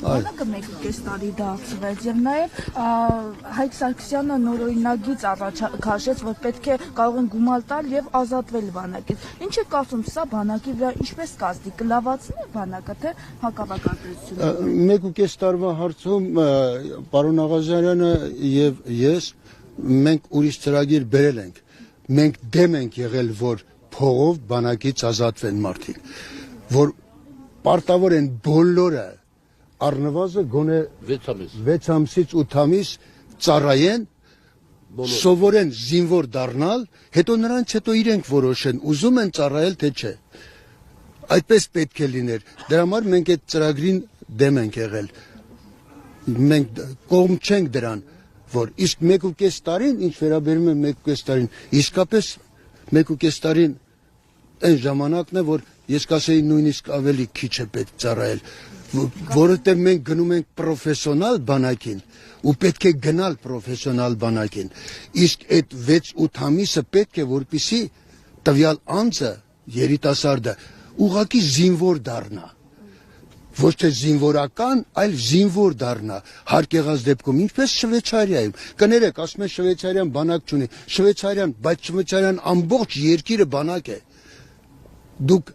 բանակը 1.5 տարի դարձվեց եւ նաեւ Հայկ Սարգսյանը նորօրինագից քաշեց, որ պետք է կարող են գումար տալ եւ ազատվել բանակից։ Ինչ է կարծում, սա բանակի վրա ինչպես կազդի, կլավացնի բանակը, թե հակավակարգությունը։ 1.5 տարվա հարցում պարոն Աղազարյանը եւ ես մենք ուրիշ ծրագիր բերել ենք։ Մենք դեմ ենք եղել, որ փողով բանակից ազատվեն մարդիկ, որ պարտավոր են բոլորը առնվազն գոնե 6 ամսից 8 ամիս ծառայեն, սովորեն զինվոր դառնալ, հետո նրանց հետո իրենք որոշեն, ուզում են ծառայել թե չէ։ Այդպես պետք է լիներ։ Դրա համար մենք այդ ծրագրին դեմ ենք եղել։ Մենք կողմ չենք դրան, որ իսկ 1.5 տարին, ինչ վերաբերում է 1.5 տարին, իսկապես 1.5 տարին այն ժամանակն է, որ ես կասեի նույնիսկ ավելի քիչ է պետք ծառայել, որովհետև մենք գնում ենք պրոֆեսիոնալ բանակին ու պետք է գնալ պրոֆեսիոնալ բանակին, իսկ այդ 6-8 ամիսը պետք է որպեսզի տվյալ անձը, երիտասարդը, ուղղակի զինվոր դառնա, ոչ թե զինվորական, այլ զինվոր դառնա, հարկ եղած դեպքում, ինչպես Շվեյցարիայում, կներեք, ասում են Շվեյցարիան բանակ չունի, բայց Շվեյցարիան ամբողջ երկիրը բանակ է, դուք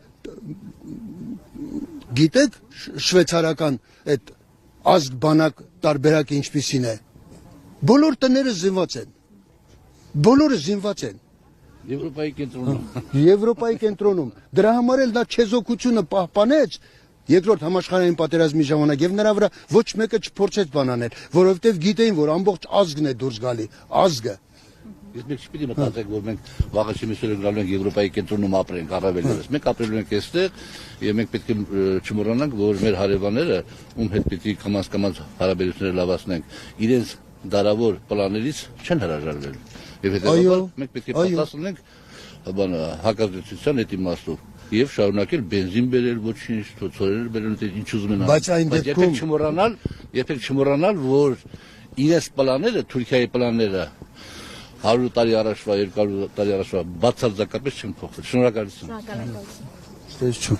գիտեք շվեյցարական այդ ազգ բանակ տարբերակը ինչպիսին է, բոլոր տները զինված են, բոլորը զինված են, Եվրոպայի կենտրոնում, դրա համար էլ նա չեզոքությունը պահպանեց երկրորդ համաշխարհային պատերազմի ժամանակ եւ նրա վրա ոչ մեկը չփորձեց բան անել, որովհետեւ գիտեին, որ ամբողջ ազգն է դուրս գալի, ազգը։ Իսկ մենք չպիտի մտածենք, որ մենք վաղը չմիսել ենք գալու ենք Եվրոպայի կենտրոնում ապրենք, առավել ևս։ Մենք ապրելու ենք այստեղ եւ մենք պետք է չմոռանանք, որ մեր հարևանները, ում հետ պիտի կամաց հարաբերությունները լավացնենք, իրենց դարավոր պլաններից չեն հրաժարվել։ Եվ հետեւաբար մենք պետք է պատրաստ լինենք հակազդեցության այդ իմաստով եւ շարունակել բենզին բերել, ոչինչ, ցորել բերել, ինչ ուզում են անել։ Բայց երբեք չմոռանալ, որ իրենց պլանները, Թուրքիայի պլանները 100 տարի առաջվա, 200 տարի առաջվա բացարձակապես չեն փոխվել։ Շնորհակալություն։ Ստեյս չուն։